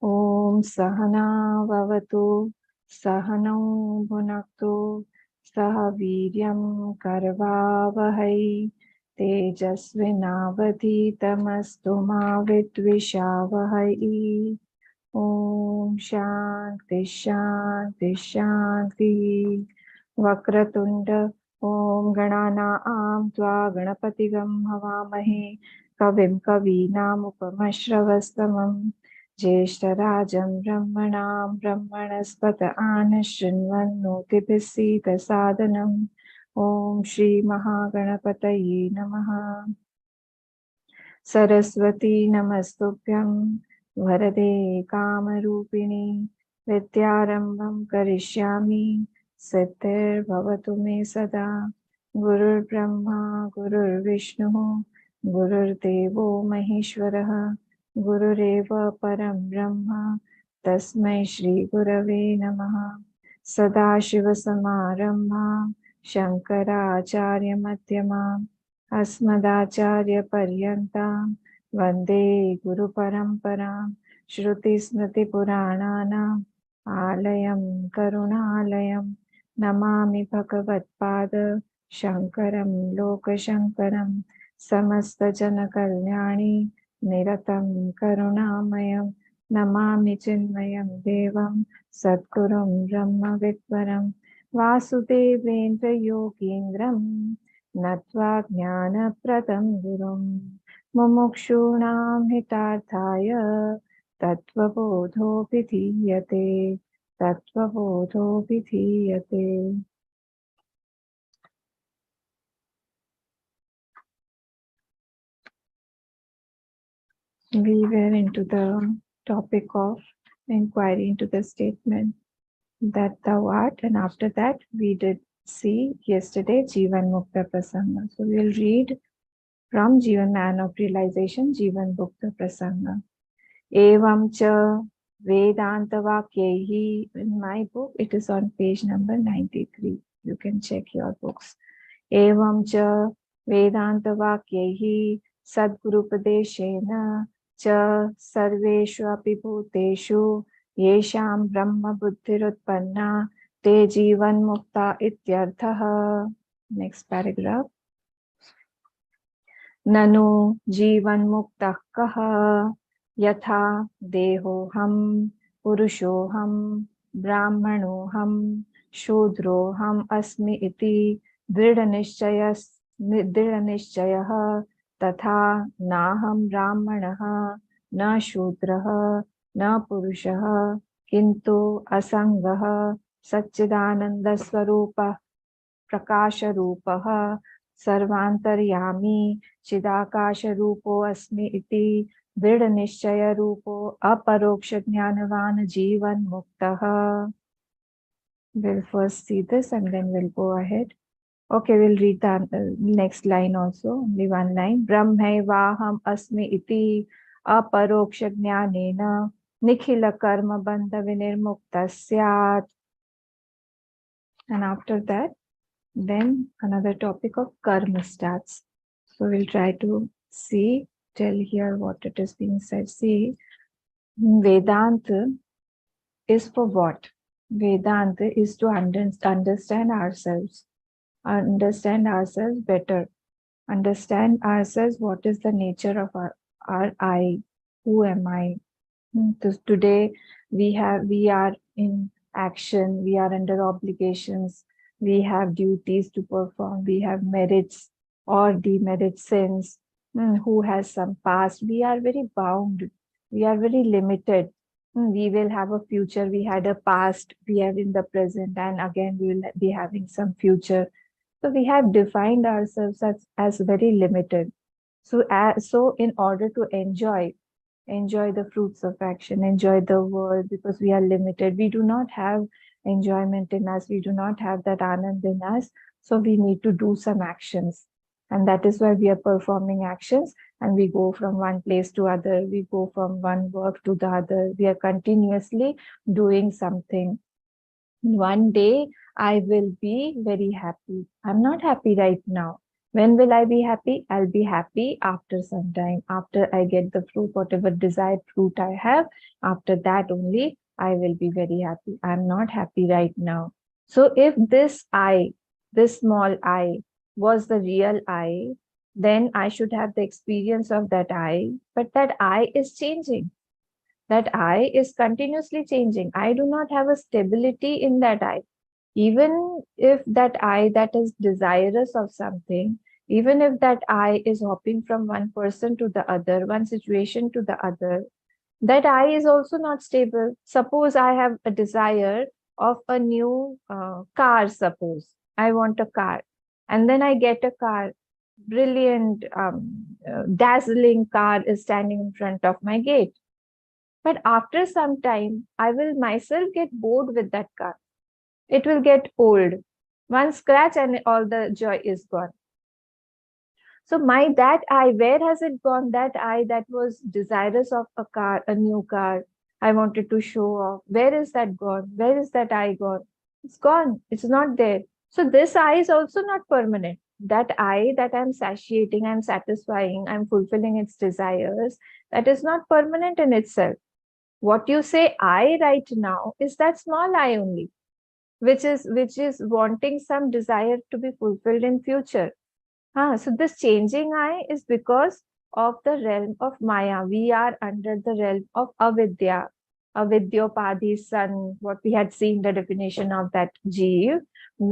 Om Sahana Vavatu Sahanau Bhunaktu Sahaviryam Karvavahai Tejasvinavadhitamastu ma Vidvishavahai. Om Shanti Shanti Shanti. Vakratunda Om Gananaam Tva Ganapatigam Havamahe Kavim Kavinam Upamashravastamam Jeshtarajam Brahmanam Brahmanaspata Anashrinvannotibhisita Sadhanam. Om Shri Mahaganapataye Namaha. Saraswati Namastubhyam Varade Kamarupini Vidyarambham Karishyami Siddhir Bhavatu Me Sada. Gurur Brahma Gurur Vishnu Gurur Devo Maheshwaraha Gurureva Param Brahma Tasmai Shri Gurave Namaha. Sadashiva Samarambha Shankaracharya Madhyama Asmadacharya Paryanta Vande Guru Parampara Shruti Smriti Puranana Alayam Karunalayam Namami Bhagavat Pada Shankaram Loka Shankaram Samasta Jana Kalyani Niratam Karunamayam Namami Chinmayam Devam Satgurum Brahma Vidvaram Vasudevendra Yogindram Natva Jnana-pradam Gurum Mumukshunam hitarthaya Tattva-bodho vidhiyate. Tattva-bodho vidhiyate. We were into the topic of inquiry into the statement that thou art, and after that we did see yesterday Jivan Mukta Prasanga. So we'll read from Jivan Man of Realization, Jivan Mukta Prasanga. Evam cha Vedanta Vakyaihi. In my book, it is on page number 93. You can check your books. Evam cha Vedanta Vakyaihi Sadgurupadeshena cha Sarveshu api bhuteshu Yesham Brahma Buddhirutpanna Te Jivan Mukta Ityarthaha. Next paragraph. Nanu Jivan Muktah Kaha Yatha Dehoham Purushoham Brahmanoham Shudroham Asmi iti Dridhanishchayah Tatha Naham Brahmanaha Na Shudraha Na Purushaha Kintu Asangaha Satchidananda Swarupa Prakasha Rupaha Sarvantaryami Chidakasha Rupo Asmi iti Dridha Nishchaya Rupo Aparoksha Jnanavan Jivan Muktaha. We'll first see this and then we'll go ahead. Okay, we'll read the next line also, only one line. Brahmaivaham Asmi iti Aparoksha Jnanena Nikhila Karma Bandha Vinirmukta Syat. And after that, then another topic of karma starts. So we'll try to see till here what it is being said. See, Vedanta is for what? Vedanta is to understand ourselves better, understand ourselves, what is the nature of our I, who am I? Today we are in action, we are under obligations, we have duties to perform, we have merits or demerits, sins, who has some past. We are very bound, we are very limited. We will have a future, we had a past, we have in the present, and again we will be having some future. So we have defined ourselves as very limited. So in order to enjoy the fruits of action, enjoy the world, because we are limited, we do not have enjoyment in us, we do not have that anand in us, so we need to do some actions, and that is why we are performing actions, and we go from one place to other, we go from one work to the other, we are continuously doing something. One day I will be very happy. I'm not happy right now. When will I be happy? I'll be happy after some time, after I get the fruit, whatever desired fruit I have. After that only, I will be very happy. I'm not happy right now. So if this I, this small I, was the real I, then I should have the experience of that I, but that I is changing. That I is continuously changing. I do not have a stability in that I. Even if that I that is desirous of something, even if that I is hopping from one person to the other, one situation to the other, that I is also not stable. Suppose I have a desire of a new car, suppose I want a car, and then I get a car, brilliant, dazzling car is standing in front of my gate. But after some time, I will myself get bored with that car. It will get old. One scratch and all the joy is gone. So my that I, where has it gone? That I that was desirous of a car, a new car, I wanted to show off. Where is that gone? Where is that I gone? It's gone. It's not there. So this I is also not permanent. That I that I'm satiating, I'm satisfying, I'm fulfilling its desires, that is not permanent in itself. What you say I right now is that small I only, which is wanting some desire to be fulfilled in future. So this changing I is because of the realm of Maya. We are under the realm of avidya, avidyopadi sun, what we had seen the definition of that jeev,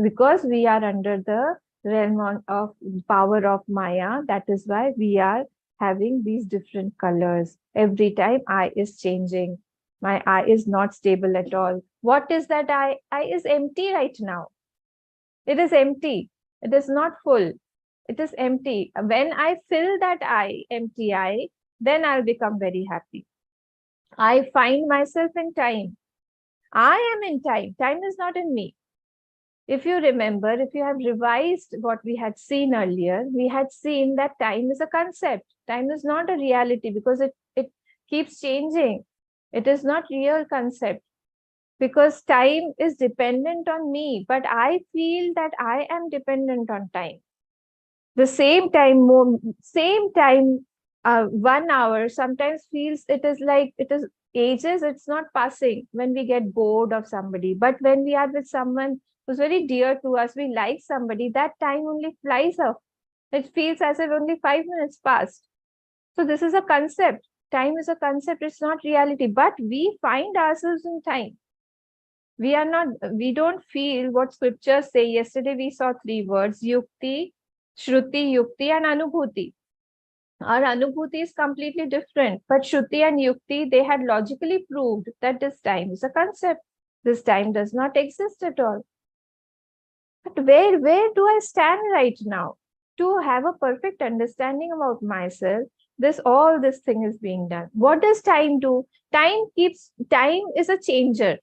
because we are under the realm of power of Maya. That is why we are having these different colors. Every time I is changing. My I is not stable at all. What is that I? I is empty right now. It is empty. It is not full. It is empty. When I fill that I, empty I, then I'll become very happy. I find myself in time. I am in time. Time is not in me. If you remember, if you have revised what we had seen earlier, we had seen that time is a concept. Time is not a reality because it keeps changing. It is not real concept because time is dependent on me, but I feel that I am dependent on time. The same time, 1 hour sometimes feels it is like it is ages, it's not passing when we get bored of somebody. But when we are with someone who's very dear to us, we like somebody, that time only flies off. It feels as if only 5 minutes passed. So this is a concept. Time is a concept, it's not reality, but we find ourselves in time. We don't feel what scriptures say. Yesterday we saw three words: yukti, shruti, yukti, and anubhuti. Our anubhuti is completely different, but shruti and yukti, they had logically proved that this time is a concept. This time does not exist at all. But where do I stand right now? To have a perfect understanding about myself, all this thing is being done. What does time do? Time is a changer.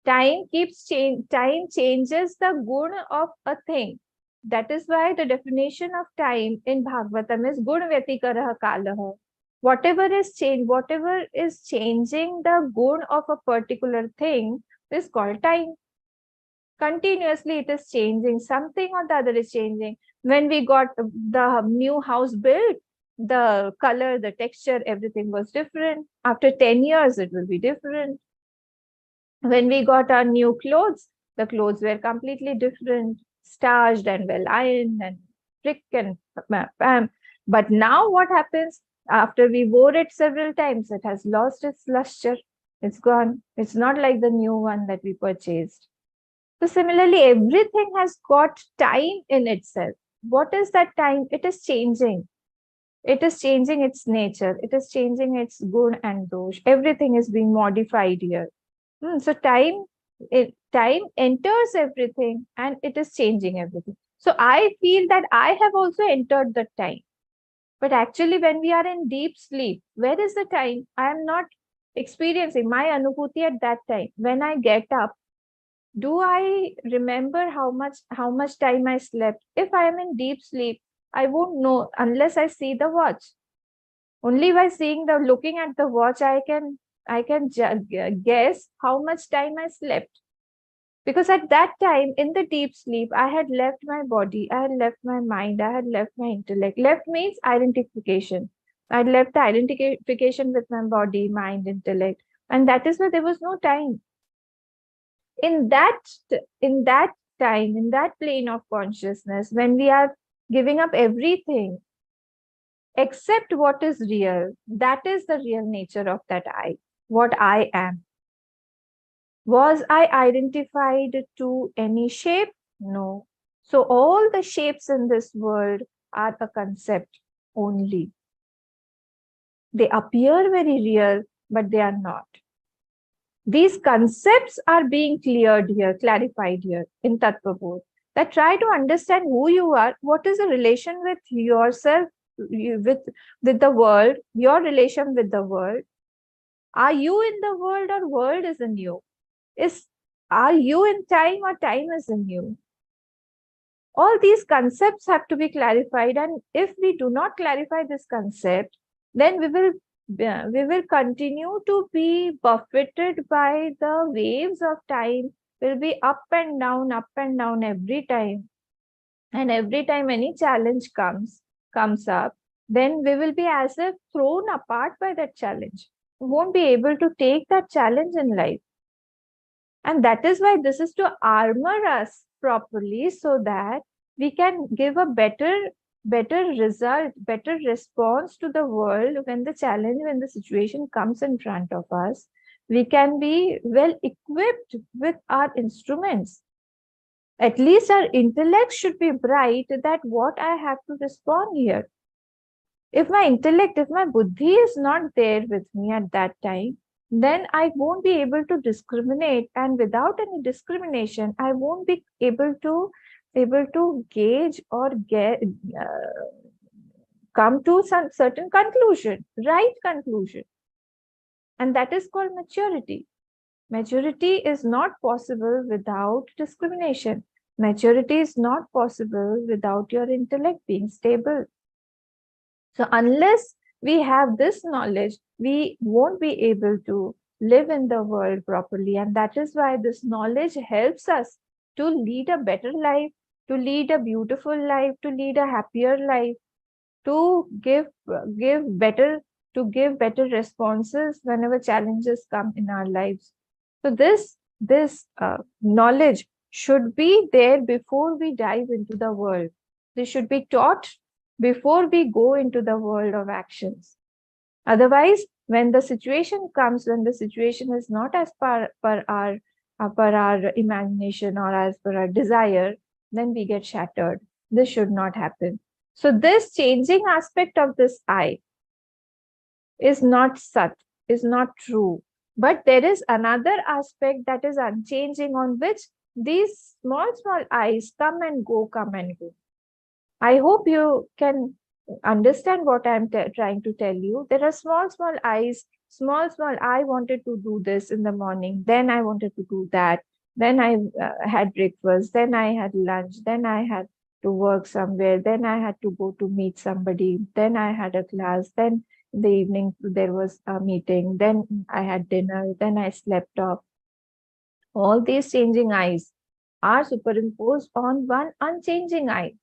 Time changes the guna of a thing. That is why the definition of time in Bhagavatam is gun vyatikarah kalah. Whatever is changing the gun of a particular thing is called time. Continuously it is changing. Something or the other is changing. When we got the new house built, the color, the texture, everything was different. After 10 years, it will be different. When we got our new clothes, the clothes were completely different, starched and well ironed and prick and bam. But now what happens? After we wore it several times, it has lost its luster. It's gone. It's not like the new one that we purchased. So similarly, everything has got time in itself. What is that time? It is changing. It is changing its nature. It is changing its good and dosh. Everything is being modified here. So time enters everything and it is changing everything. So I feel that I have also entered the time. But actually, when we are in deep sleep, where is the time? I am not experiencing my anubhuti at that time. When I get up, do I remember how much time I slept? If I am in deep sleep, I won't know unless I see the watch. Only by looking at the watch, I can guess how much time I slept. Because at that time, in the deep sleep, I had left my body, I had left my mind, I had left my intellect. Left means identification. I had left the identification with my body, mind, intellect. And that is why there was no time. In that, in that time, in that plane of consciousness, when we are giving up everything except what is real, that is the real nature of that I, what I am. Was I identified to any shape? No. So all the shapes in this world are a concept only. They appear very real, but they are not. These concepts are being cleared here, clarified here in Tattva Bodh. That try to understand who you are, what is the relation with yourself, with the world, your relation with the world. Are you in the world or world is in you? Are you in time or time is in you? All these concepts have to be clarified, and if we do not clarify this concept, then we will continue to be buffeted by the waves of time. Will be up and down every time, and every time any challenge comes up, then we will be as if thrown apart by that challenge. We won't be able to take that challenge in life. And that is why this is to armor us properly so that we can give a better result, better response to the world when the challenge, when the situation comes in front of us. We can be well equipped with our instruments. At least our intellect should be bright that what I have to respond here. If my intellect, if my buddhi is not there with me at that time, then I won't be able to discriminate. And without any discrimination, I won't be able to gauge or come to some certain conclusion, right conclusion. And that is called maturity. Maturity is not possible without discrimination. Maturity is not possible without your intellect being stable. So unless we have this knowledge, we won't be able to live in the world properly. And that is why this knowledge helps us to lead a better life, to lead a beautiful life, to lead a happier life, to give better responses whenever challenges come in our lives. So this knowledge should be there before we dive into the world. This should be taught before we go into the world of actions. Otherwise, when the situation comes, when the situation is not as per our imagination or as per our desire, then we get shattered. This should not happen. So this changing aspect of this I is not sat, is not true. But there is another aspect that is unchanging, on which these small I's come and go, come and go. I hope you can understand what I'm trying to tell you. There are small I's, small, I wanted to do this in the morning, then I wanted to do that, then I had breakfast, then I had lunch, then I had to work somewhere, then I had to go to meet somebody, then I had a class, then in the evening there was a meeting, then I had dinner, then I slept off. All these changing I's are superimposed on one unchanging I.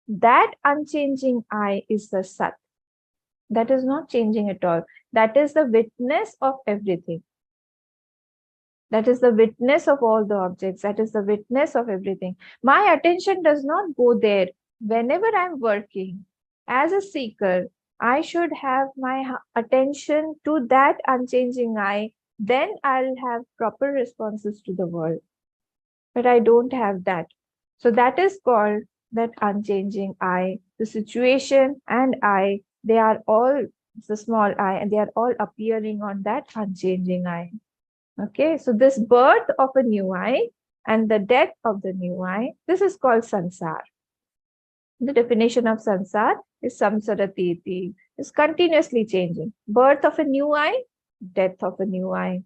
That unchanging I is the Sat. That is not changing at all. That is the witness of everything. That is the witness of all the objects. That is the witness of everything. My attention does not go there. Whenever I'm working as a seeker, I should have my attention to that unchanging I. Then I'll have proper responses to the world. But I don't have that. So that is called that unchanging I. The situation and I, they are all the small I, and they are all appearing on that unchanging I. Okay, so this birth of a new I and the death of the new I, this is called sansar. The definition of sansar is samsaratiti, is continuously changing. Birth of a new I, death of a new I.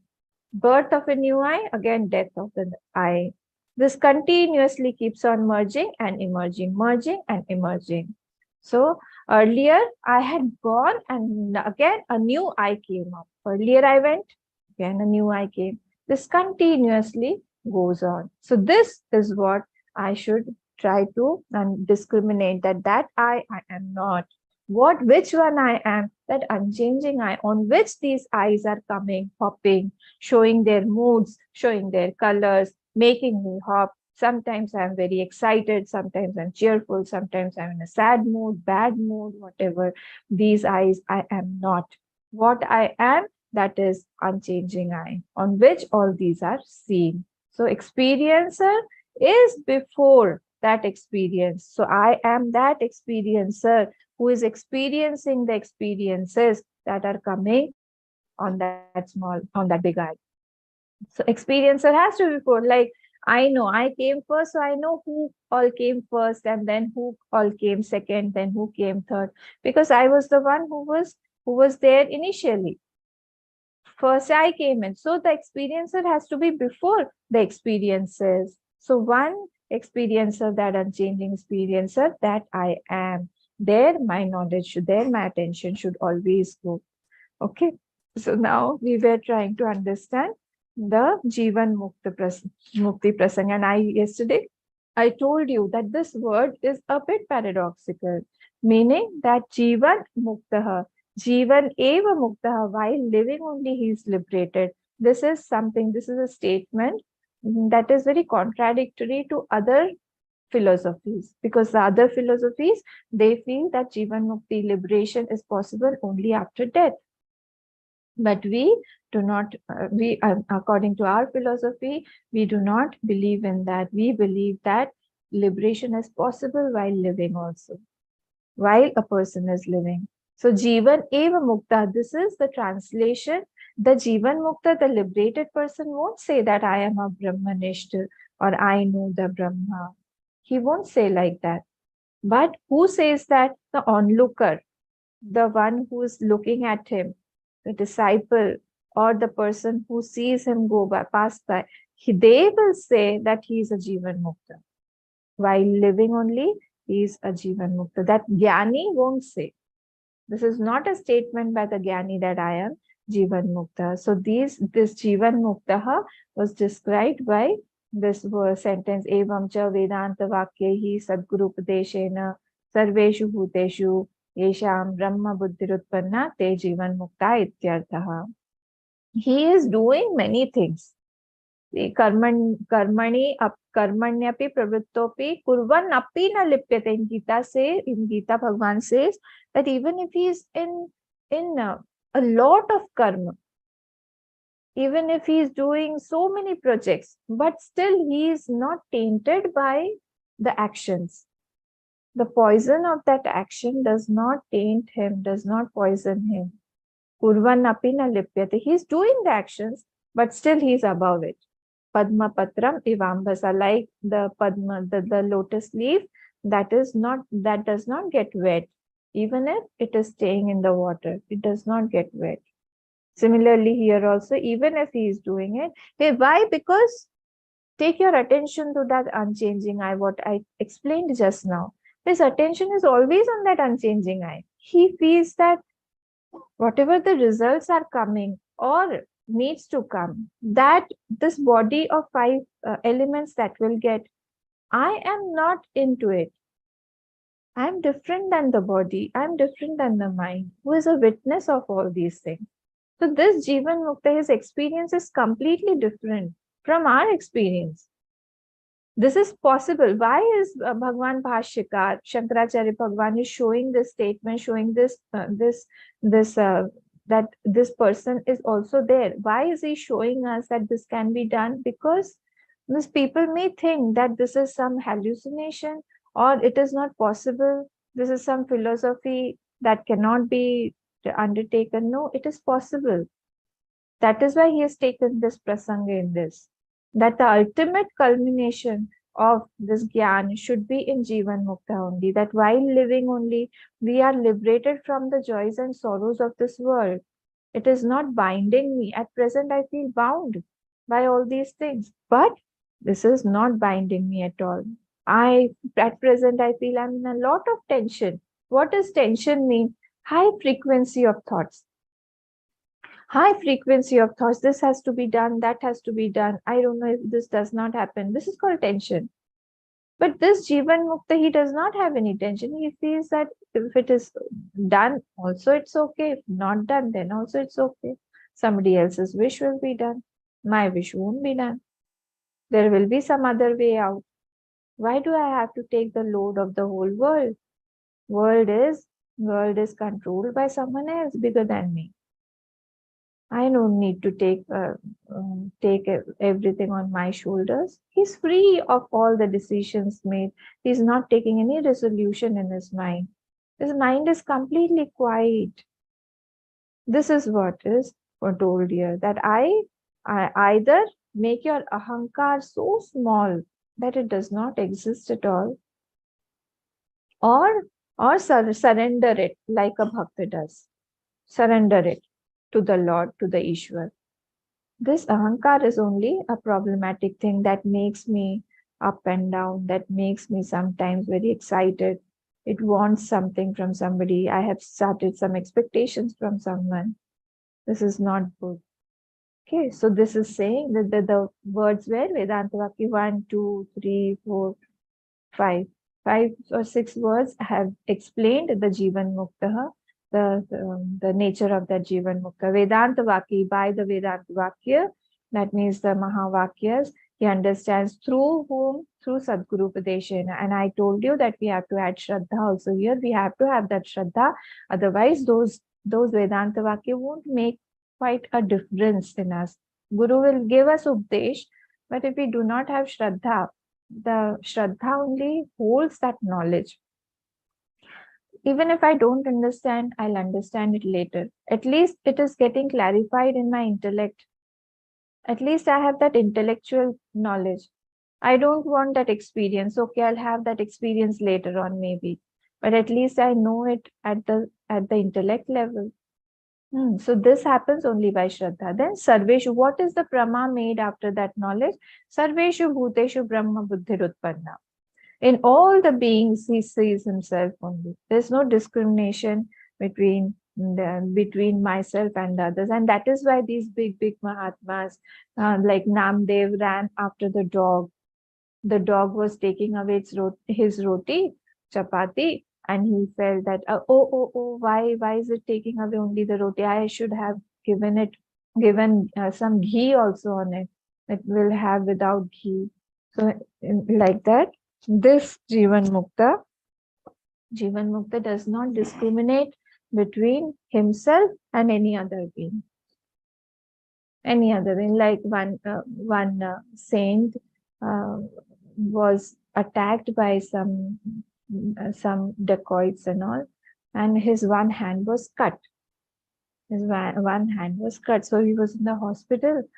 Birth of a new I, again death of the I. This continuously keeps on merging and emerging, merging and emerging. So earlier I had gone and again a new I came up. Earlier I went, again a new I came. This continuously goes on. So this is what I should try to discriminate, that I am not. Which one I am, that unchanging I, on which these eyes are coming, hopping, showing their moods, showing their colors, making me hop. Sometimes I'm very excited, sometimes I'm cheerful, sometimes I'm in a sad mood, bad mood, whatever. These eyes, I am not. What I am, that is unchanging I, on which all these are seen. So experiencer is before that experience. So I am that experiencer who is experiencing the experiences that are coming on that big eye. So experiencer has to be before. Like, I know I came first, so I know who all came first, and then who all came second, then who came third, because I was the one who was there initially. First I came in. So the experiencer has to be before the experiences. So one experiencer, that unchanging experiencer, that I am. There my knowledge, there my attention should always go. Okay. So now we were trying to understand the Jivan Mukti Prasang. And I told you that this word is a bit paradoxical, meaning that Jivan Muktaha, Jivan eva Muktaha, while living only he is liberated. This is a statement that is very contradictory to other philosophies, because the other philosophies, they feel that Jivan Mukti, liberation, is possible only after death. But we do not, according to our philosophy, we do not believe in that. We believe that liberation is possible while living also, while a person is living. So, Jivan eva mukta, this is the translation. The Jivan mukta, the liberated person, won't say that I am a Brahmanishta or I know the Brahma. He won't say like that. But who says that? The onlooker, the one who is looking at him, the disciple, or the person who sees him pass by, they will say that he is a Jivan Mukta. While living only, he is a Jivan Mukta. That Jnani won't say. This is not a statement by the Jnani that I am Jivan Mukta. So this Jivan Mukta was described by this sentence, Evam cha Vedanta Vakyehi Sadguru Padeshena Sarveshu Bhuteshu Yesham Brahma Buddhirutpanna Te Jivan Mukta Ityarthaha. He is doing many things. Karmanyapi pravrittopi kurvan api na lipyate. In Gita Bhagwan says that even if he is in a lot of karma, even if he is doing so many projects, but still he is not tainted by the actions. The poison of that action does not taint him, does not poison him. Kurvan api na lipyate. He is doing the actions, but still he is above it. Padma Patram Ivambasa, like the Padma, the lotus leaf, that does not get wet. Even if it is staying in the water, it does not get wet. Similarly, here also, even if he is doing it, hey, why? Because take your attention to that unchanging eye, what I explained just now. His attention is always on that unchanging eye. He feels that whatever the results are coming or needs to come, that this body of five elements that will get, I am not into it. I'm different than the body. I'm different than the mind, who is a witness of all these things. So this Jivan Mukta, his experience is completely different from our experience. This is possible. Why is Bhagwan Bhashyakar, Shankaracharya Bhagwan is showing this statement, showing that this person is also there? Why is he showing us that this can be done? Because these people may think that this is some hallucination or it is not possible. This is some philosophy that cannot be undertaken. No, it is possible. That is why he has taken this prasanga in this, that the ultimate culmination of this gyan should be in Jivan Mukta only, that while living only, we are liberated from the joys and sorrows of this world. It is not binding me. At present, I feel bound by all these things, but this is not binding me at all. At present, I feel I'm in a lot of tension. What does tension mean? High frequency of thoughts. high frequency of thoughts. This has to be done, that has to be done. I don't know if this does not happen. This is called tension. But this Jivan Mukta, he does not have any tension. He feels that if it is done, also it's okay. If not done, then also it's okay. Somebody else's wish will be done. My wish won't be done. There will be some other way out. Why do I have to take the load of the whole world? World is controlled by someone else bigger than me. I don't need to take everything on my shoulders. He's free of all the decisions made. He's not taking any resolution in his mind. His mind is completely quiet. This is what is told here, that I either make your ahankar so small that it does not exist at all, or surrender it like a bhakta does. Surrender it to the Lord, to the Ishwar. This ahankar is only a problematic thing that makes me up and down, that makes me sometimes very excited. It wants something from somebody. I have started some expectations from someone. This is not good. Okay, so this is saying that the words were Vedanta Vakya 1, 2, 3, 4, 5. 5 or 6 words have explained the Jivan Mukta, the nature of that Jivan Mukta. Vedanta Vakya, by the Vedanta Vakya, that means the Mahavakyas, he understands through whom? Through Sadguru Upadeshana. And I told you that we have to add Shraddha also here. We have to have that Shraddha. Otherwise, those Vedanta Vakya won't make quite a difference in us. Guru will give us Upadesh, but if we do not have Shraddha, the Shraddha only holds that knowledge. Even if I don't understand, I'll understand it later. At least it is getting clarified in my intellect. At least I have that intellectual knowledge. I don't want that experience. Okay, I'll have that experience later on maybe. But at least I know it at the intellect level. So this happens only by Shraddha. Then Sarveshu, what is the Prama made after that knowledge? Sarveshu Bhuteshu Brahma Buddhirutpanna. In all the beings, he sees himself only. There's no discrimination between myself and others. And that is why these big Mahatmas, like Namdev, ran after the dog. The dog was taking away his roti, chapati, and he felt that, why is it taking away only the roti? I should have given some ghee also on it. It will have without ghee. So like that, this Jivan Mukta does not discriminate between himself and any other being. Any other being, like one saint was attacked by some dacoits and all, and his one hand was cut. So he was in the hospital,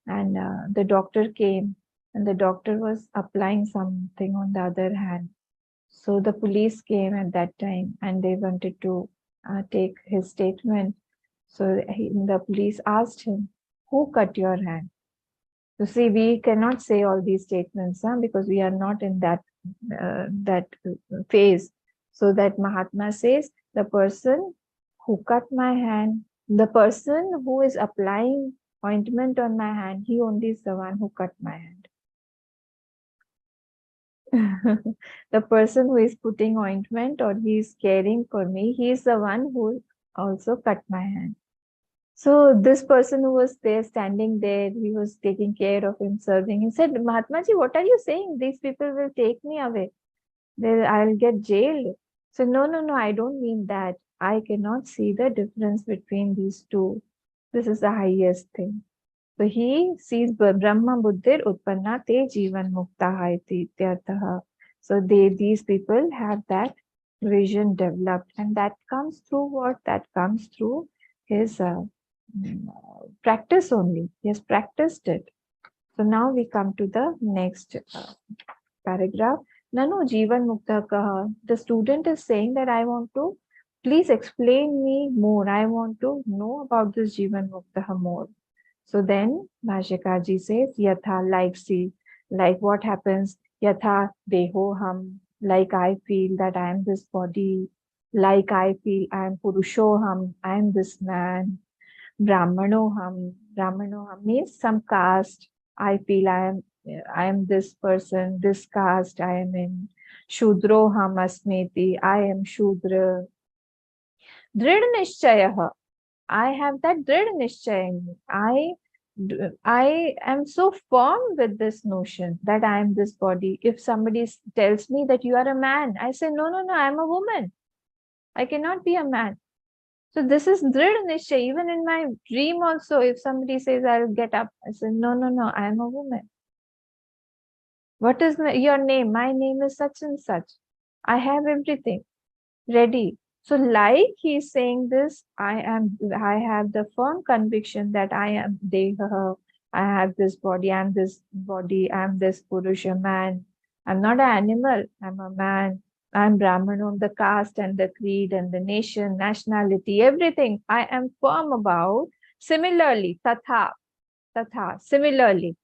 and the doctor came, and the doctor was applying something on the other hand. So the police came at that time, and they wanted to take his statement. So the police asked him, "Who cut your hand?" You see, we cannot say all these statements because we are not in that phase. So that Mahatma says, the person who cut my hand, the person who is applying ointment on my hand, he only is the one who cut my hand. The person who is putting ointment or he is caring for me, he is the one who also cut my hand. So this person who was there, standing there, he was taking care of him, serving. He said, "Mahatma ji, what are you saying? These people will take me away. I'll get jailed." So no, I don't mean that. I cannot see the difference between these two. This is the highest thing. So he sees Brahma Buddhir Utpanna Te Jivan Mukta iti ityartha. So these people have that vision developed, and that comes through what? That comes through his practice only. He has practiced it. So now we come to the next paragraph. Nanu Jivan Mukta Kaha. The student is saying that I want to, please explain me more. I want to know about this Jivan Mukta more. So then Bhashyakaji says, Yatha, like what happens, Yatha Deho Ham, like I feel that I am this body, like I feel I am Purushoham, I am this man. Brahmanoham. Brahmanoham means some caste. I feel I am this person, this caste I am in. Shudroham asmeti. I am Shudra. Drid nishchayah. I have that drid nishchay in me. I am so firm with this notion that I am this body. If somebody tells me that you are a man, I say, no, no, no, I am a woman. I cannot be a man. So this is drid nishchay. Even in my dream also, if somebody says I'll get up, I say, no, no, no, I am a woman. What is your name? My name is such and such. I have everything ready. So like he's saying this, I have the firm conviction that I am Deha, I have this body, I'm this body, I'm this Purusha man. I'm not an animal, I'm a man. I'm Brahmano, the caste and the creed and the nation, nationality, everything I am firm about. Similarly, similarly,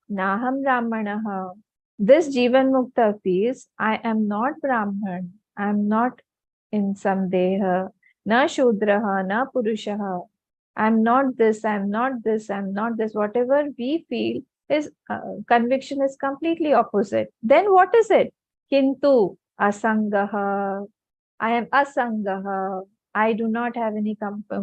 Naham Brahmanaha. This Jivan Mukta feels, I am not Brahman, I am not in some deha, na Shudraha, na Purushaha. I'm not this, I'm not this, I'm not this. Whatever we feel is conviction is completely opposite. Then what is it? Kintu Asangaha. I am Asangaha. I do not have any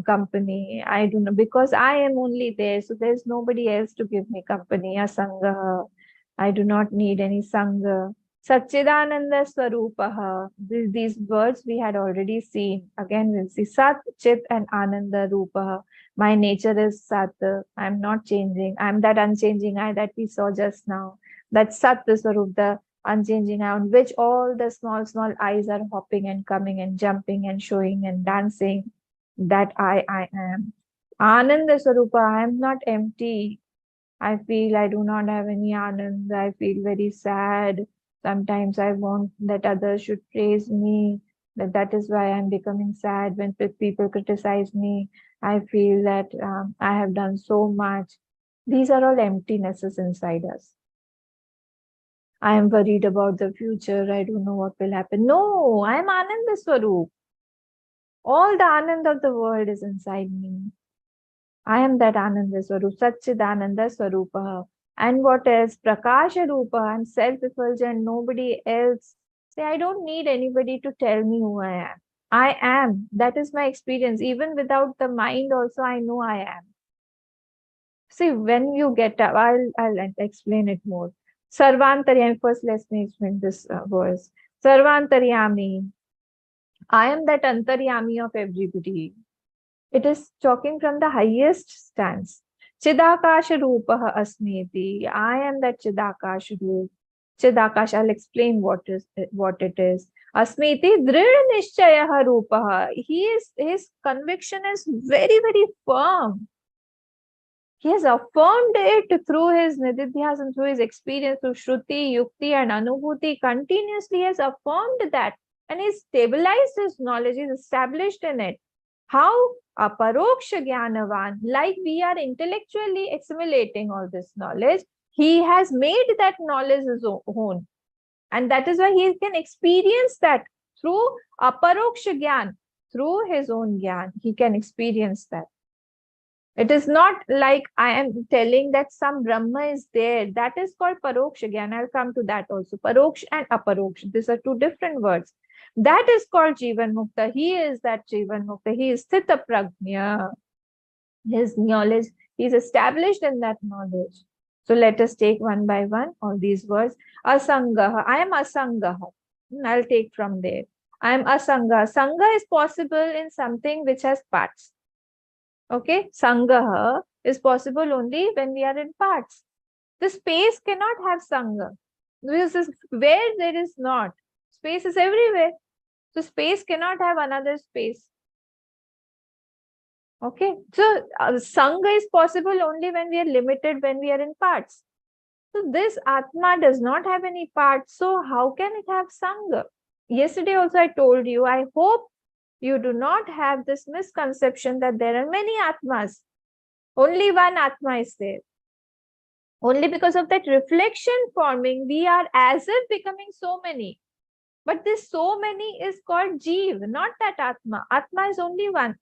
company. I do not, because I am only there. So there's nobody else to give me company. Asangaha. I do not need any Sangha. Satchidananda Swarupaha. These words we had already seen. Again, we'll see Sat, Chit, and Ananda Rupaha. My nature is Sat. I'm not changing. I'm that unchanging I that we saw just now. That Sat, the Swarup, the unchanging eye on which all the small, small eyes are hopping and coming and jumping and showing and dancing. That I am. Ananda Swarupa, I am not empty. I feel I do not have any anand. I feel very sad. Sometimes I want that others should praise me. That is why I'm becoming sad when people criticize me. I feel that I have done so much. These are all emptinesses inside us. I am worried about the future. I don't know what will happen. No, I am Ananda Swarup. All the Anand of the world is inside me. I am that Ananda Swarup, Satchidananda Swarupa. And what else? Prakasha Rupa. I'm self-effulgent, nobody else. See, I don't need anybody to tell me who I am. I am. That is my experience. Even without the mind also, I know I am. See, when you get up, I'll explain it more. Sarvantaryami, first let me explain this verse. Sarvantaryami. I am that Antaryami of everybody. It is talking from the highest stance. Chidakasha Rupaha Asmiti. I am that Chidakash Rup. Chidakash, I'll explain what it is. Asmiti Drid Nishchayaha Rupaha. His conviction is very, very firm. He has affirmed it through his nididhyas and through his experience, through Shruti, Yukti, and Anubhuti. Continuously has affirmed that. And he's stabilized his knowledge, he's established in it. How? Aparoksha Jnanavan, like we are intellectually assimilating all this knowledge, he has made that knowledge his own. And that is why he can experience that through Aparoksha Jnana, through his own Jnana, he can experience that. It is not like I am telling that some Brahma is there. That is called Paroksha Jnana. I'll come to that also. Paroksha and Aparoksha. These are two different words. That is called Jivan Mukta. He is that Jivan Mukta. He is Sthita Prajna. His knowledge, he is established in that knowledge. So let us take one by one all these words. Asangaha. I am Asangaha. I'll take from there. I am Asanga. Sangha is possible in something which has parts. Okay, Sangaha is possible only when we are in parts. The space cannot have Sangha. This is where there is not. Space is everywhere. So space cannot have another space. Okay, so Sangha is possible only when we are limited, when we are in parts. So this Atma does not have any parts. So how can it have Sangha? Yesterday also I told you, I hope you do not have this misconception that there are many Atmas. Only one Atma is there. Only because of that reflection forming, we are as if becoming so many. But this so many is called Jeev, not that Atma. Atma is only one.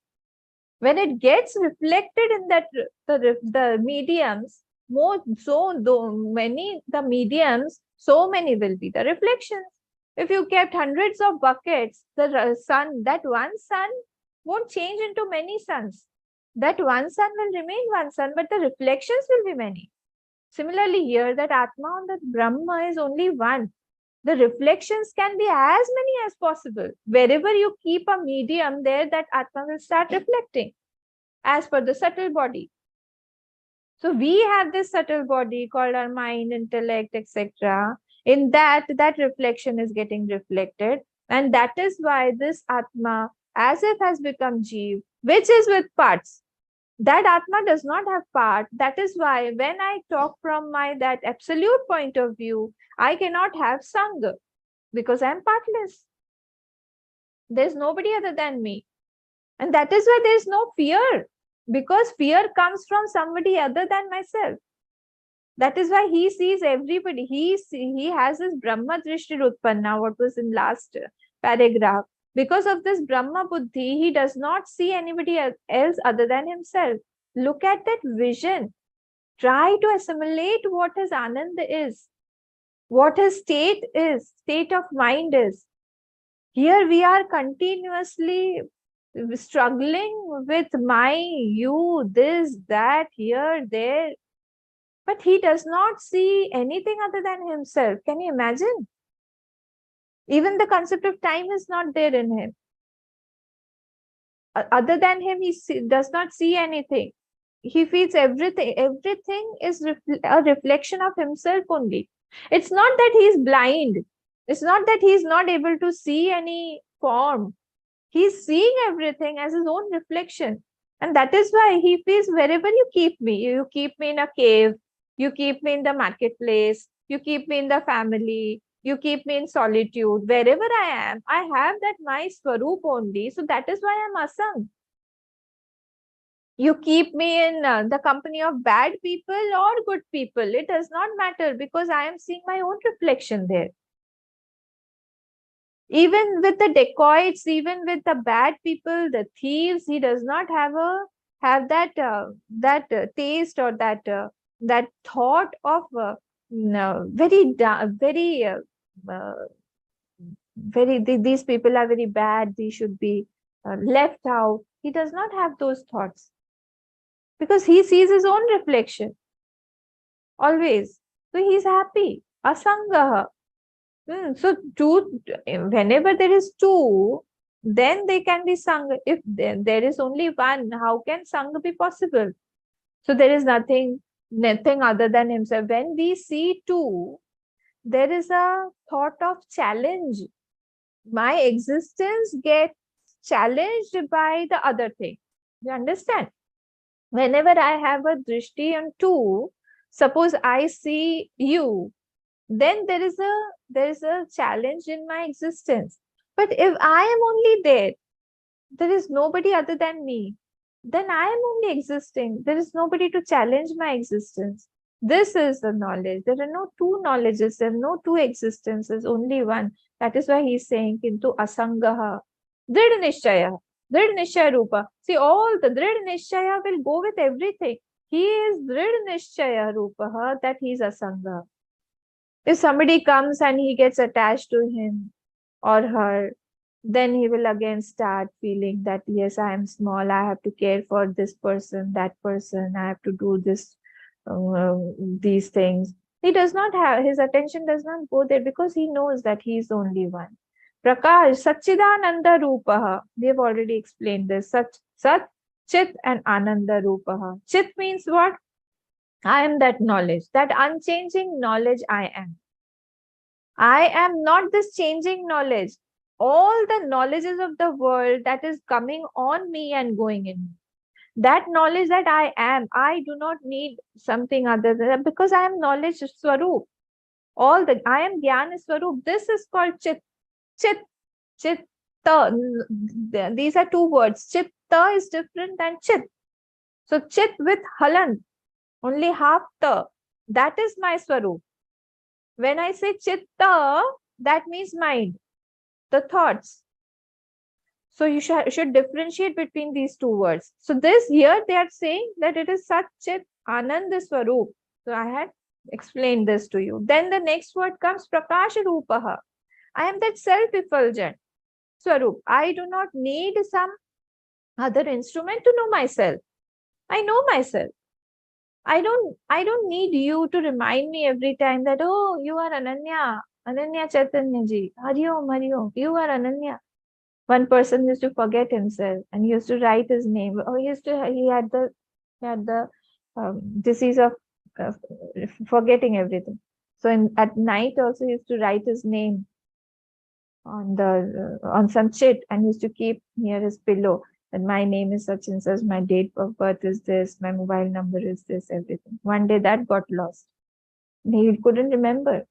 When it gets reflected in that the mediums, more so though many the mediums, so many will be the reflections. If you kept hundreds of buckets, the sun, that one sun won't change into many suns. That one sun will remain one sun, but the reflections will be many. Similarly, here that Atma on the Brahma is only one. The reflections can be as many as possible. Wherever you keep a medium, there that Atma will start reflecting as per the subtle body. So we have this subtle body called our mind, intellect, etc. In that reflection is getting reflected. And that is why this Atma, as if has become Jeev, which is with parts. That Atma does not have part. That is why when I talk from my that absolute point of view, I cannot have Sangha because I am partless. There's nobody other than me. And that is why there's no fear, because fear comes from somebody other than myself. That is why he sees everybody. He has this Brahma Drishti Utpanna, what was in last paragraph. Because of this Brahma Buddhi, he does not see anybody else other than himself. Look at that vision. Try to assimilate what his Ananda is, what his state is, state of mind is. Here we are continuously struggling with my, you, this, that, here, there. But he does not see anything other than himself. Can you imagine? Even the concept of time is not there in him. Other than him, does not see anything. He feels everything. Everything is a reflection of himself only. It's not that he's blind. It's not that he's not able to see any form. He's seeing everything as his own reflection. And that is why he feels wherever you keep me in a cave, you keep me in the marketplace, you keep me in the family, you keep me in solitude, wherever I am, I have that my Swaroop only. So that is why I'm Asang. You keep me in the company of bad people or good people. It does not matter because I am seeing my own reflection there. Even with the dacoits, even with the bad people, the thieves, he does not have that taste or that thought of no, uh, these people are very bad. They should be left out. He does not have those thoughts because he sees his own reflection always. So he's happy. Asangaha. So whenever there is two, then they can be sung. If there is only one, how can sung be possible? So there is nothing other than himself. When we see two, there is a thought of challenge. My existence gets challenged by the other thing. You understand? Whenever I have a drishti on two, suppose I see you, then there is a challenge in my existence. But if I am only there is nobody other than me, then I am only existing. There is nobody to challenge my existence. This is the knowledge. There are no two knowledges, there are no two existences, only one. That is why he's saying into asangaha drid nishchaya, drid nishchaya rupa. See, all the drid nishchaya will go with everything. He is drid nishchaya rupa, that he is asanga. If somebody comes and he gets attached to him or her, then he will again start feeling that, yes, I am small, I have to care for this person, that person, I have to do this, these things. He does not have, his attention does not go there because he knows that he is only one. Prakash, Satchidananda Rupaha. We have already explained this. Sat, Chit and Ananda Rupaha. Chit means what? I am that knowledge, that unchanging knowledge I am. I am not this changing knowledge. All the knowledges of the world that is coming on me and going in me. That knowledge that I am, I do not need something other than that because I am knowledge Swaroop. I am Jnana Swaroop. This is called Chit. Chit. Chitta. These are two words. Chitta is different than Chit. So Chit with Halan, only half ta. That is my Swaroop. When I say Chitta, that means mind, the thoughts. So you should differentiate between these two words. So this here they are saying that it is Satchit Ananda Swarup. So I had explained this to you. Then the next word comes Prakash Rupaha. I am that self-effulgent Swarup. I do not need some other instrument to know myself. I know myself. I don't need you to remind me every time that, oh, you are Ananya, Ananya Chaitanya ji. Hari Om, Hari Om. You are Ananya. One person used to forget himself and he used to write his name. Or he had the disease of uh, forgetting everything. So at night also he used to write his name on some chit and used to keep near his pillow. And my name is such and such, my date of birth is this, my mobile number is this, everything. One day that got lost. He couldn't remember.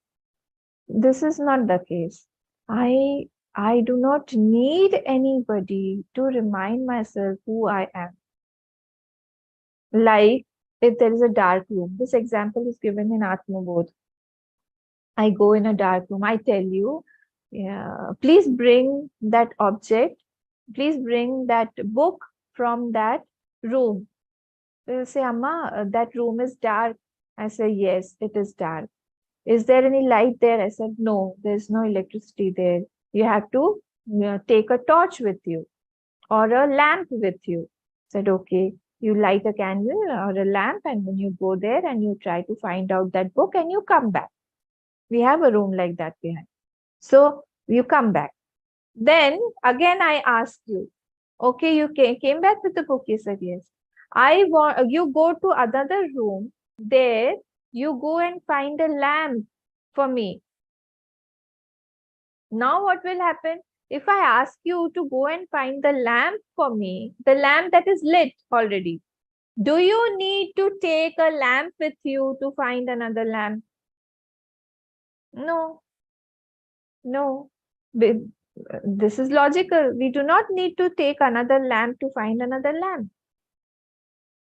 This is not the case. I do not need anybody to remind myself who I am. Like if there is a dark room, this example is given in Atma Bodh. I go in a dark room, I tell you, yeah, please bring that object, please bring that book from that room. They'll say, Amma, that room is dark. I say, yes, it is dark. Is there any light there? I said, no, there's no electricity there. You have to take a torch with you or a lamp with you. I said, okay, you light a candle or a lamp and then you go there and you try to find out that book and you come back. We have a room like that behind. So you come back. Then again, I ask you, okay, you came back with the book. You said, yes. I want you go to another room. There you go and find a lamp for me. Now what will happen? If I ask you to go and find the lamp for me, the lamp that is lit already, do you need to take a lamp with you to find another lamp? No, no. This is logical. We do not need to take another lamp to find another lamp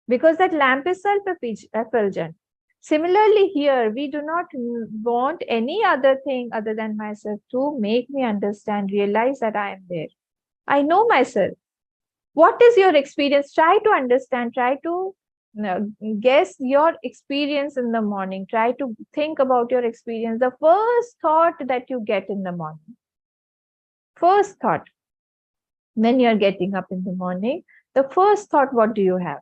because that lamp is self-effulgent. Similarly, here we do not want any other thing other than myself to make me understand, realize that I am there. I know myself. What is your experience? Try to understand, try to guess your experience in the morning. Try to think about your experience. The first thought that you get in the morning. First thought when you're getting up in the morning, the first thought, what do you have?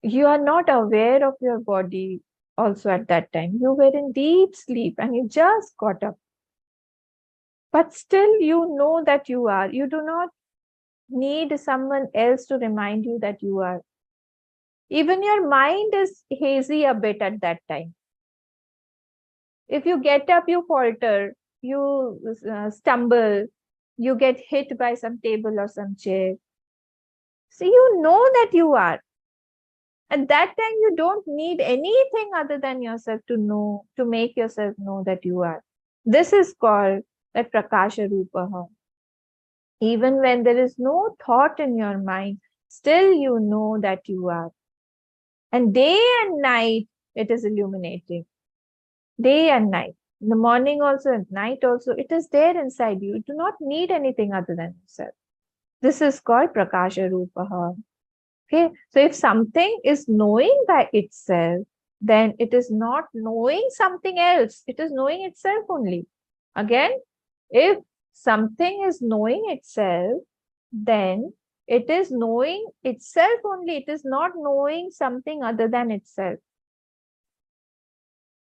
You are not aware of your body also at that time. You were in deep sleep and you just got up. But still, you know that you are. You do not need someone else to remind you that you are. Even your mind is hazy a bit at that time. If you get up, you falter, you stumble, you get hit by some table or some chair. So you know that you are. At that time, you don't need anything other than yourself to know, to make yourself know that you are. This is called that Prakasha Rupaha. Even when there is no thought in your mind, still you know that you are. And day and night, it is illuminating. Day and night. In the morning also, at night also, it is there inside you. You do not need anything other than yourself. This is called Prakasha Rupaha. Okay, so if something is knowing by itself, then it is not knowing something else. It is knowing itself only. Again, if something is knowing itself, then it is knowing itself only. It is not knowing something other than itself.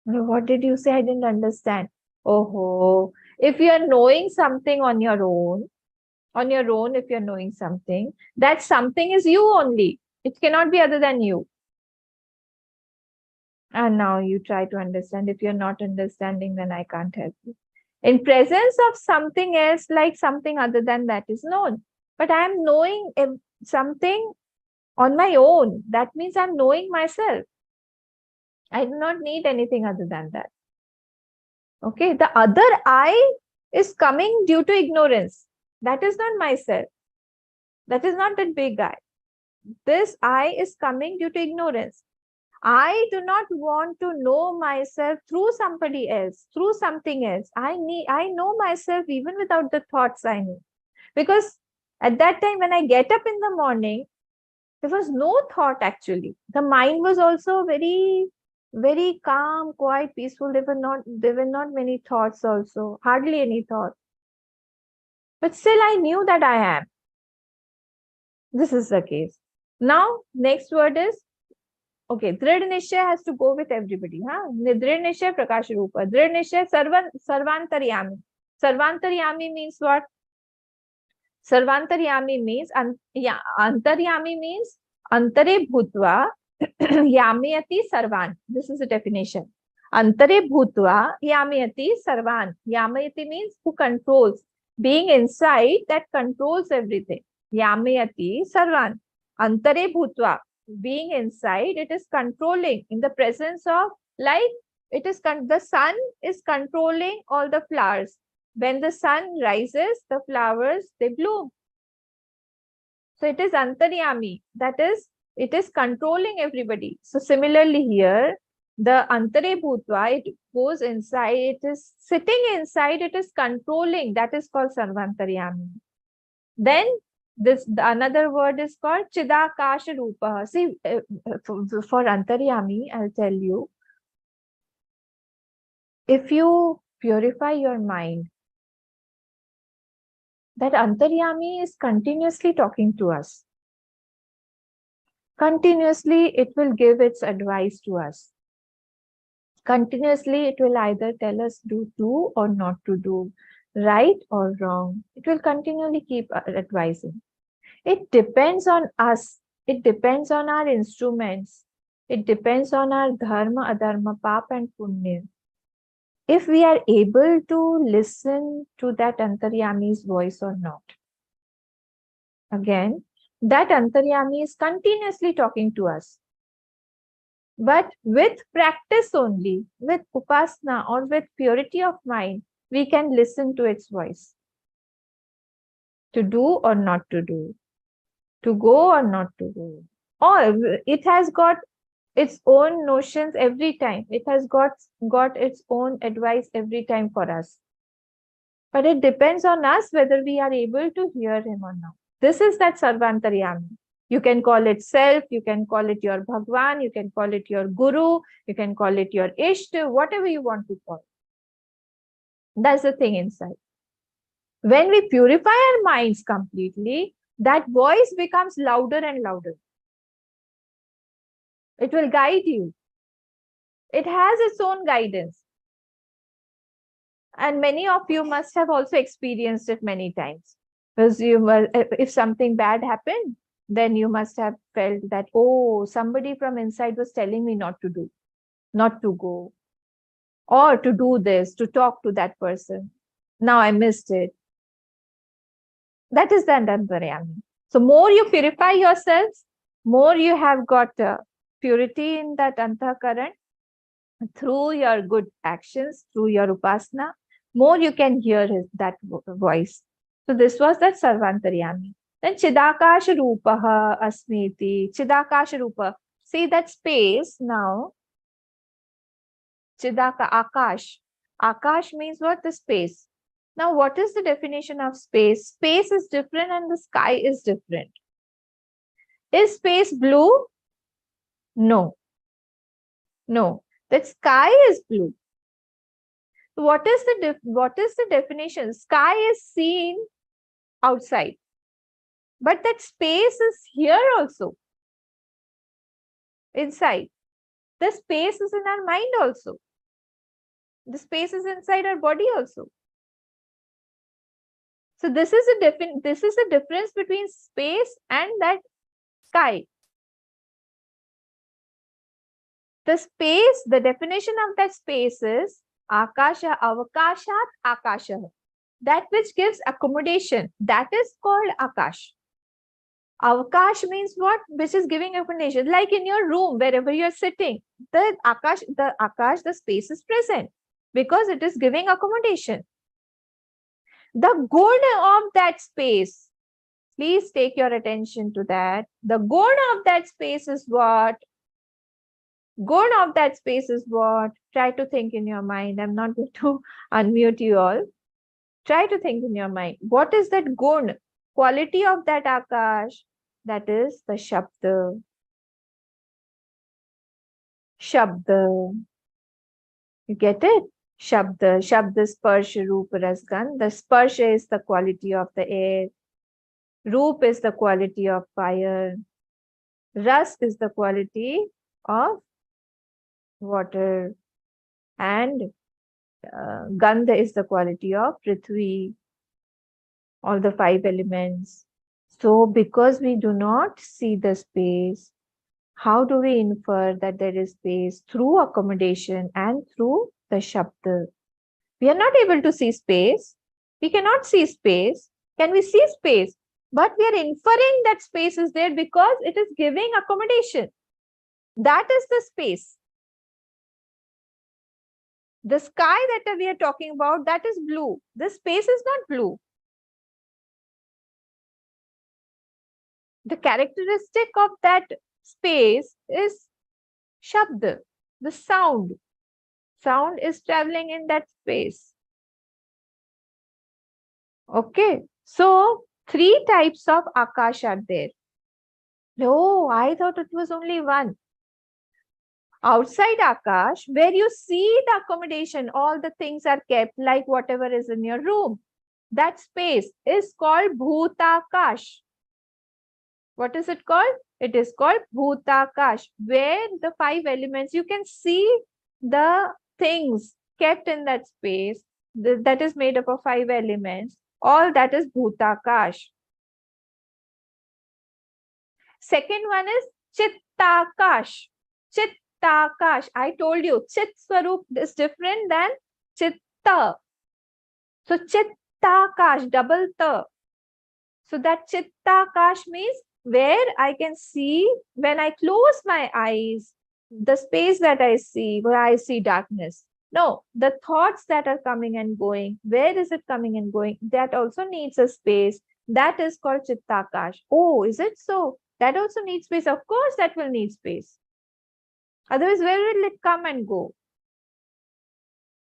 What did you say? I didn't understand. Oh, if you are knowing something on your own, if you're knowing something, that something is you only. It cannot be other than you. And now you try to understand. If you're not understanding, then I can't help you. In presence of something else, like something other than that is known. But I am knowing something on my own. That means I'm knowing myself. I do not need anything other than that. Okay, the other I is coming due to ignorance. That is not myself. That is not that big I. This I is coming due to ignorance. I do not want to know myself through somebody else, through something else. I know myself even without the thoughts I know. Because at that time, when I get up in the morning, there was no thought actually. The mind was also very, very calm, quiet, peaceful. There were not many thoughts also, hardly any thought. But still I knew that I am. This is the case. Now, next word is, okay, Drid Nishya has to go with everybody. Drid Nishya Prakash Rupa. Drid Nishya Sarvantaryami. Sarvantaryami means what? Sarvantaryami means, Antaryami means Antare Bhutva Yamyati Sarvan. This is the definition. Antare Bhutva Yamyati Sarvan. Yamyati means who controls. Being inside, that controls everything. Yamyati Sarvan. Antare Bhutva. Being inside, it is controlling in the presence of, like, it is the sun is controlling all the flowers. When the sun rises, the flowers, they bloom. So it is Antaryami. That is, it is controlling everybody. So similarly here, the Antare Bhutva, it goes inside, it is sitting inside, it is controlling. That is called Sarvantaryami. Then another word is called Chidakasha Rupa. See, for Antaryami, I'll tell you, if you purify your mind, that Antaryami is continuously talking to us. Continuously, it will give its advice to us. Continuously, it will either tell us do or not to do, right or wrong. It will continually keep advising. It depends on us. It depends on our instruments. It depends on our dharma, adharma, pap and punya. If we are able to listen to that Antaryami's voice or not. Again, that Antaryami is continuously talking to us. But with practice only, with upasana or with purity of mind, we can listen to its voice. To do or not to do. To go or not to go. Or it has got its own notions every time. It has got its own advice every time for us. But it depends on us whether we are able to hear him or not. This is that Sarvantaryami. You can call it self, you can call it your Bhagwan, you can call it your Guru, you can call it your Ishta, whatever you want to call. That's the thing inside. When we purify our minds completely, that voice becomes louder and louder. It will guide you. It has its own guidance. And many of you must have also experienced it many times. Because if something bad happened, then you must have felt that, oh, somebody from inside was telling me not to do, not to go, or to do this, to talk to that person. Now I missed it. That is the Antaryami. So more you purify yourselves, more you have got purity in that Antakaran through your good actions, through your upasana, more you can hear that voice. So this was that Sarvantaryami. Then Chidakash Rupaha Asmiti. Chidakash Rupa. See that space now. Chidaka Akash. Akash means what? The space. Now, what is the definition of space? Space is different and the sky is different. Is space blue? No. No. That sky is blue. What is the definition? Sky is seen outside. But that space is here also. Inside. The space is in our mind also. The space is inside our body also. So this is a difference between space and that sky. The space, the definition of that space is Akasha, Avakashat, Akasha. That which gives accommodation. That is called Akash. Avakash means what? Which is giving accommodation. Like in your room, wherever you're sitting, the Akash, the space is present because it is giving accommodation. The good of that space, please take your attention to that. The good of that space is what? Gun of that space is what? Try to think in your mind. I'm not going to unmute you all. Try to think in your mind. What is that gun? Quality of that Akash? That is the Shabda. Shabda. You get it? Shabda. Shabda, Sparsha, Rupa, Rasgan. The Sparsha is the quality of the air. Roop is the quality of fire. Ras is the quality of water. And Gandha is the quality of Prithvi. All the 5 elements. So, because we do not see the space, how do we infer that there is space? Through accommodation and through the Shabda. We are not able to see space. We cannot see space. Can we see space? But we are inferring that space is there because it is giving accommodation. That is the space. The sky that we are talking about, that is blue. The space is not blue. The characteristic of that space is Shabda, the sound. Sound is traveling in that space. Okay. So, 3 types of Akash are there. No, I thought it was only one. Outside Akash, where you see the accommodation, all the things are kept like whatever is in your room. That space is called Bhutakash. What is it called? It is called Bhutakash, where the 5 elements, you can see the things kept in that space that is made up of 5 elements. All that is Bhutakash. Second one is Chittakash. Chittakash. I told you, Chit Swarup is different than Chitta. So Chittakash, double ta. So that Chittakash means where I can see, when I close my eyes, the space that I see, where I see darkness. No, the thoughts that are coming and going, where is it coming and going? That also needs a space. That is called Chittakash. Oh, is it so? That also needs space. Of course, that will need space. Otherwise, where will it come and go?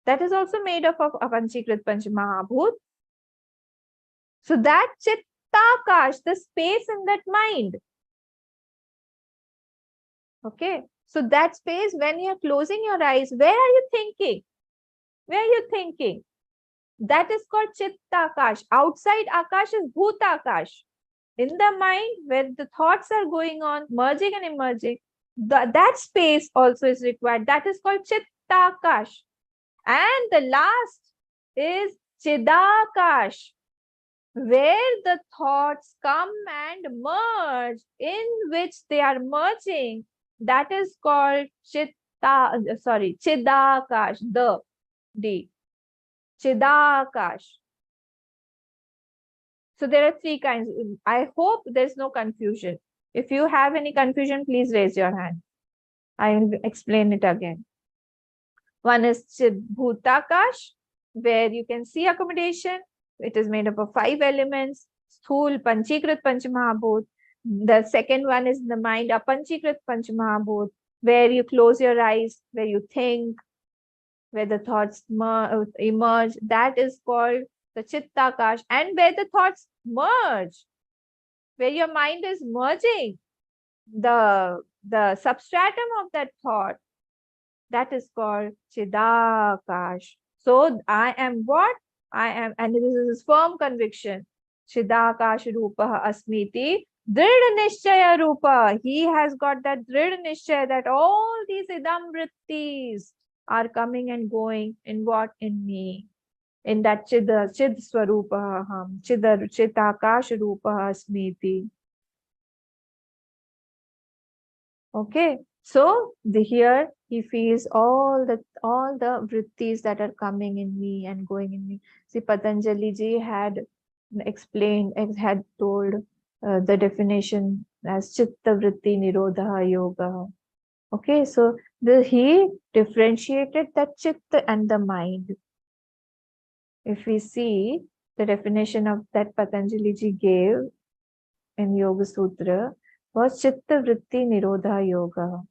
That is also made up of Apanchikrit Panchamahabhut. So that Chittakash, the space in that mind. Okay. So that space, when you're closing your eyes, where are you thinking? Where are you thinking? That is called Chittakash. Outside Akash is Bhutakash. In the mind, where the thoughts are going on, merging and emerging, that space also is required. That is called Chittakash. And the last is Chidakash, where the thoughts come and merge, in which they are merging. That is called Chidakash, the D. Chidakash. So there are 3 kinds. I hope there's no confusion. If you have any confusion, please raise your hand. I will explain it again. One is Bhutakash, where you can see accommodation. It is made up of 5 elements. Sthul, Panchikrit, Panchamahabhut. The second one is the mind, Apanchikrit, Panchamahabhut, where you close your eyes, where you think, where the thoughts emerge. That is called the Chittakash. And where the thoughts merge, where your mind is merging the substratum of that thought, that is called Chidakash. So I am what? I am, and this is firm conviction. Chidakash Rupa Asmiti. Drid Nishchaya Rupa. He has got that Drid Nishchaya that all these idam vrittis are coming and going in what? In me. In that Chid Swarupa Ham. Chidakash Rupa Asmiti. Okay. So here he feels all the vrittis that are coming in me and going in me. See, Patanjali ji had explained, had told the definition as Chitta Vritti Nirodha Yoga. Okay, so he differentiated that Chitta and the mind. If we see the definition of that Patanjali ji gave in Yoga Sutra was Chitta Vritti Nirodha Yoga.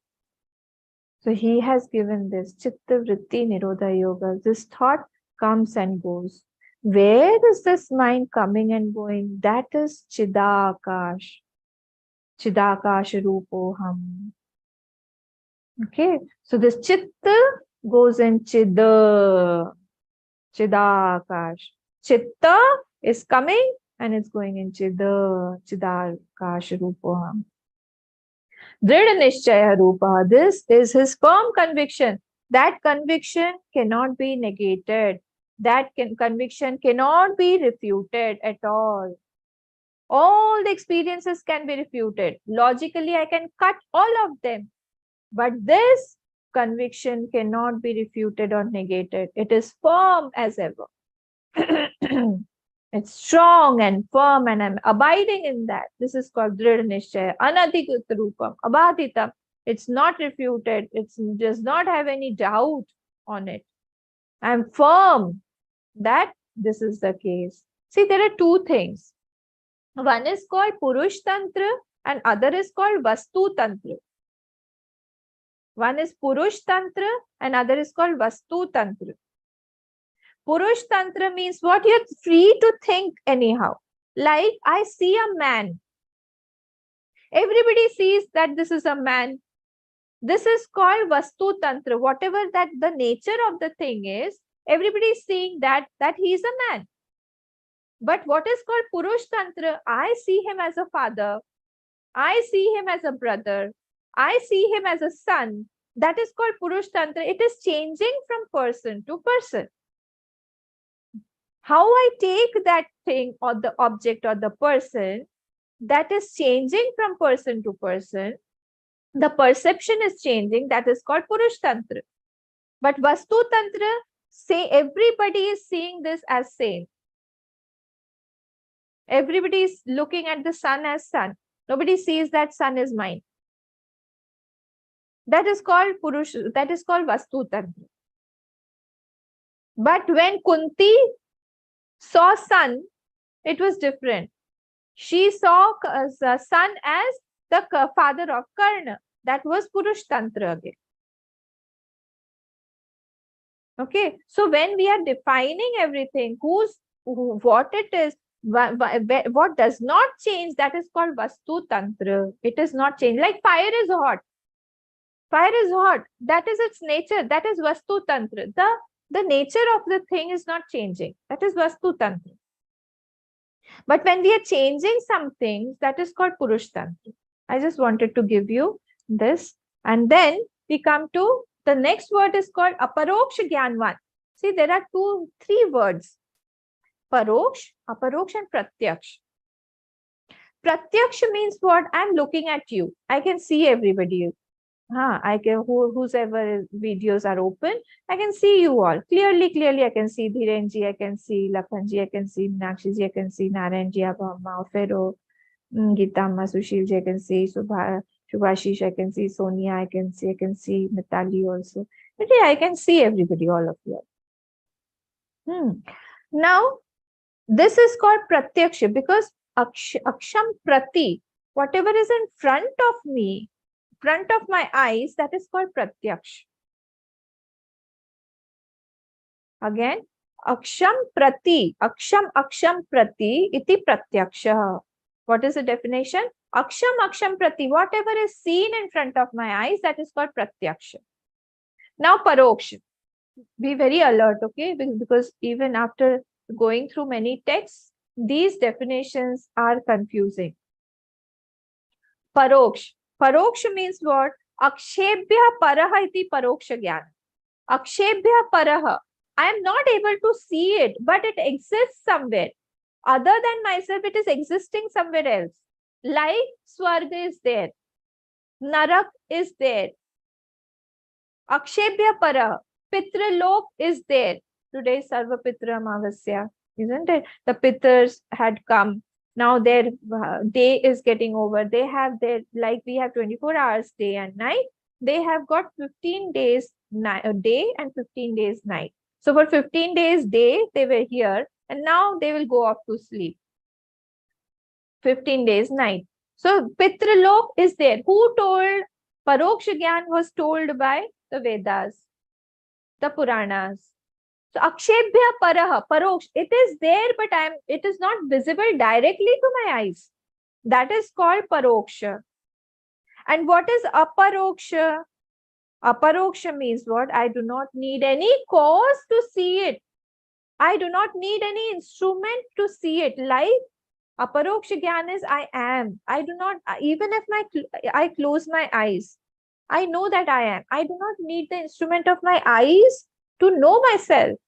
So he has given this Chitta Vritti Nirodha Yoga. This thought comes and goes. Where is this mind coming and going? That is Chidakash. Chidakash Rupoham. Okay. So this Chitta goes in Chida. Chidakash. Chitta is coming and it's going in Chida. Chidakash Rupoham. Drid Nishchaya Rupa. This is his firm conviction. That conviction cannot be negated. That conviction cannot be refuted at all. All the experiences can be refuted. Logically, I can cut all of them. But this conviction cannot be refuted or negated. It is firm as ever. It's strong and firm, and I'm abiding in that. This is called Drid Nishchaya, Anadhikrit Rupam, Abhaditam. It's not refuted. It does not have any doubt on it. I'm firm that this is the case. See, there are two things. One is called Purush Tantra and other is called Vastu Tantra. One is Purush Tantra and other is called Vastu Tantra. Purush Tantra means what? You're free to think anyhow. Like I see a man. Everybody sees that this is a man. This is called Vastu Tantra. Whatever that the nature of the thing is, everybody is seeing that he is a man. But what is called Purush Tantra? I see him as a father. I see him as a brother. I see him as a son. That is called Purush Tantra. It is changing from person to person. How I take that thing or the object or the person, that is changing from person to person. The perception is changing. That is called Purush Tantra. But Vastu Tantra, say everybody is seeing this as same. Everybody is looking at the sun as sun. Nobody sees that sun is mine. That is called Purush, that is called Vastu Tantra. But when Kunti saw sun, it was different. She saw the sun as the father of Karna. That was Purush Tantra again. Okay, so when we are defining everything, what it is, what does not change, that is called Vastu Tantra. It is not changed. Like fire is hot. Fire is hot. That is its nature. That is Vastu Tantra. The nature of the thing is not changing. That is Vastu Tantra. But when we are changing some things, that is called Purush Tantra. I just wanted to give you this. And then we come to the next word is called Aparoksha Gyanvan. See, there are three words. Paroksh, Aparoksh and Pratyaksh. Pratyaksh means what? I'm looking at you. I can see everybody. I can, whosever videos are open, I can see you all. Clearly, I can see Dhirenji, I can see Lakhanji, I can see Meenakshiji, I can see Narayanji, Abhamma, Fero, Geetamma, Sushilji, I can see Subhashish, I can see Sonia, I can see Mitali also. But yeah, I can see everybody, all of you. Now, this is called Pratyaksha because Aksham Prati, whatever is in front of me, front of my eyes, that is called Pratyaksh. Again, Aksham Prati, Aksham Prati, iti Pratyaksha. What is the definition? Aksham Prati, whatever is seen in front of my eyes, that is called Pratyaksha. Now, Paroksha. Be very alert, okay? Because even after going through many texts, these definitions are confusing. Paroksha. Paroksha means what? Akshebhya paraha iti paroksha jnana. Akshebhya paraha. I am not able to see it, but it exists somewhere. Other than myself, it is existing somewhere else. Like Swarga is there. Narak is there. Akshebhya paraha. Pitralok is there. Today is Sarva Pitra Amavasya, isn't it? The Pitars had come. Now their day is getting over. They have their, like we have 24 hours day and night. They have got 15 days day and 15 days night. So for 15 days day, they were here and now they will go off to sleep. 15 days night. So Pitralok is there. Who told Paroksha Gyan was told by the Vedas, the Puranas. So akshebhya paraha, paroksh, it is there, but it is not visible directly to my eyes. That is called paroksha. And what is aparoksha? Aparoksha means what? I do not need any cause to see it. I do not need any instrument to see it. Like aparoksha gyan is I am. I do not, even if I close my eyes, I know that I am. I do not need the instrument of my eyes to know myself.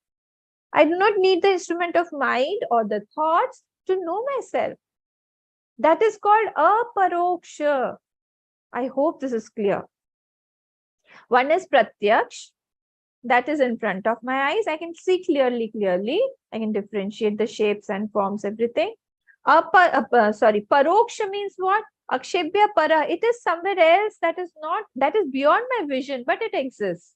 I do not need the instrument of mind or the thoughts to know myself. That is called aparoksha. I hope this is clear. One is pratyaksh, that is in front of my eyes. I can see clearly. I can differentiate the shapes and forms, everything. Paroksha means what? Akshebhya para. It is somewhere else that is beyond my vision, but it exists.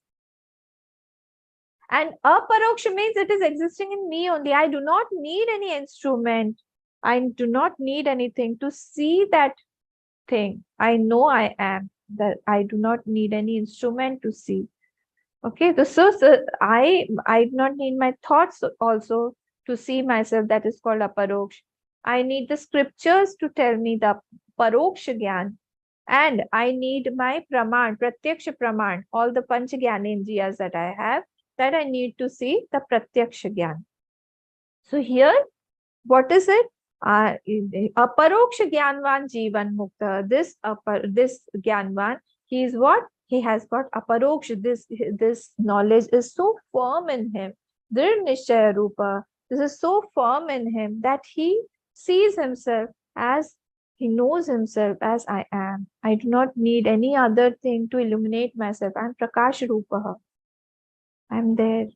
And aparoksha means it is existing in me only. I do not need any instrument. I do not need anything to see that thing. I know I am. That I do not need any instrument to see. Okay, so I do not need my thoughts also to see myself. That is called aparoksh. I need the scriptures to tell me the paroksha gyan. And I need my praman, pratyaksha praman, all the panch gyanendriyas that I have, that I need to see the pratyaksha gyan. So here, what is it? Aparoksha gyanvan jivan mukta. This gyanvan, he is what? He has got aparoksha. This knowledge is so firm in him. Drir nishchaya rupa. This is so firm in him that he sees himself as, he knows himself as I am. I do not need any other thing to illuminate myself. I am prakash rupa. I am there.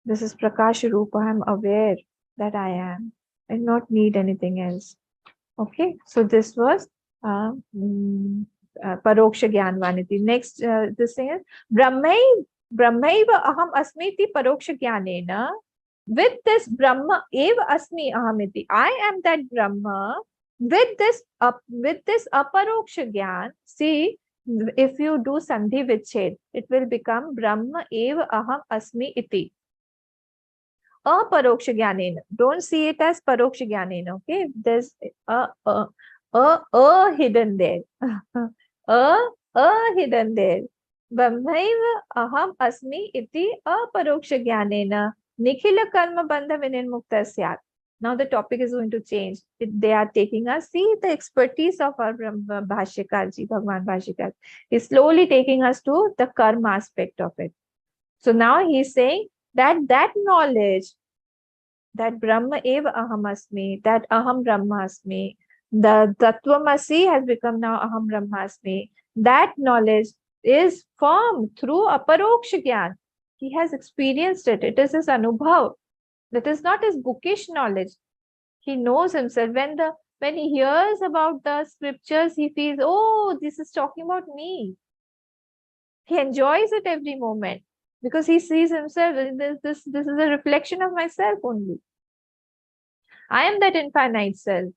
This is prakash rupa. I am aware that I am. I do not need anything else. Okay, so this was Paroksha Gyanvaniti. Next, this thing is Brahmaiva Aham Asmiti Paroksha Gyanena. With this Brahma Eva Asmi Ahamiti. I am that Brahma. With this Aparoksha Gyan, see, if you do Sandhi Vichhed, it will become Brahma Eva Aham Asmi Iti. Aparoksha Gyanena. Don't see it as Paroksha Gyanena, okay? There's a hidden there. a hidden there. Brahmaiva aham asmi iti aparoksha gyanena nikhila karma bandha vinirmukta syat. Now the topic is going to change. They are taking us, see the expertise of our Bhashyakarji, Bhagwan Bhashyakar. He's slowly taking us to the karma aspect of it. So now he's saying that knowledge, that Brahma eva aham asmi, that aham brahmasmi, the Tattvamasi has become now aham brahmasmi. That knowledge is firm through aparoksha gyan. He has experienced it. It is his anubhav. That is not his bookish knowledge. He knows himself. When he hears about the scriptures, he feels, oh, this is talking about me. He enjoys it every moment because he sees himself. This is a reflection of myself only. I am that infinite self.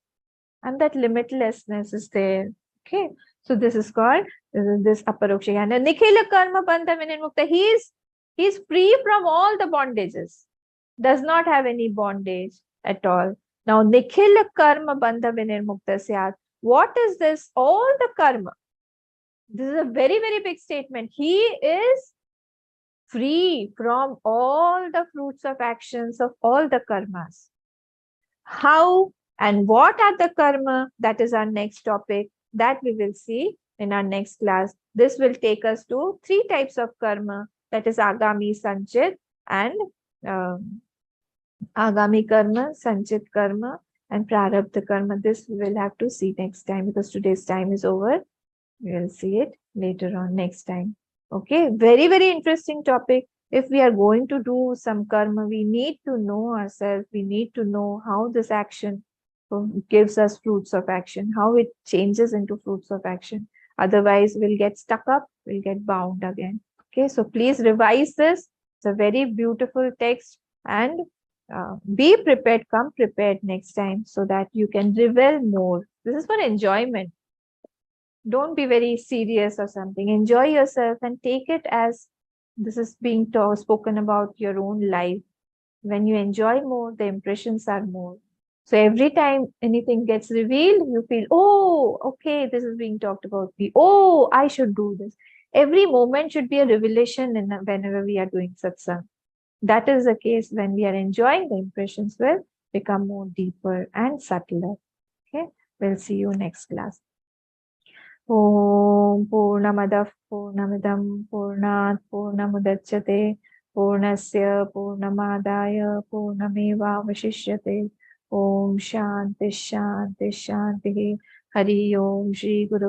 And that limitlessness is there. Okay. So this is called this aparoksha jnana. Nikhila karma bandha vinirmukta. He is free from all the bondages. Does not have any bondage at all. Now, nikhila karma bandha vinirmukta syat. What is this? All the karma. This is a very, very big statement. He is free from all the fruits of actions of all the karmas. How and what are the karma? That is our next topic. That we will see in our next class. This will take us to 3 types of karma. That is Agami Sanchit and Agami Karma, Sanchit Karma and Prarabdha Karma. This we will have to see next time because today's time is over. We will see it later on next time. Okay, very, very interesting topic. If we are going to do some karma, we need to know ourselves. We need to know how this action gives us fruits of action, how it changes into fruits of action. Otherwise, we'll get stuck up, we'll get bound again. Okay, so please revise this. It's a very beautiful text and be prepared, come prepared next time so that you can revel more. This is for enjoyment. Don't be very serious or something. Enjoy yourself and take it as this is being spoken about your own life. When you enjoy more, the impressions are more. So every time anything gets revealed, you feel, oh, okay, this is being talked about me. Oh, I should do this. Every moment should be a revelation whenever we are doing satsang. That is the case when we are enjoying, the impressions will become more deeper and subtler. Okay, we'll see you next class. ॐ पूर्णमदः पूर्णमिदं पूर्णात् पूर्णमुदच्यते पूर्णस्य पूर्णमादाय पूर्णमेवावशिष्यते ॐ शान्ति शान्ति शान्तिः हरि ओम श्री गुरु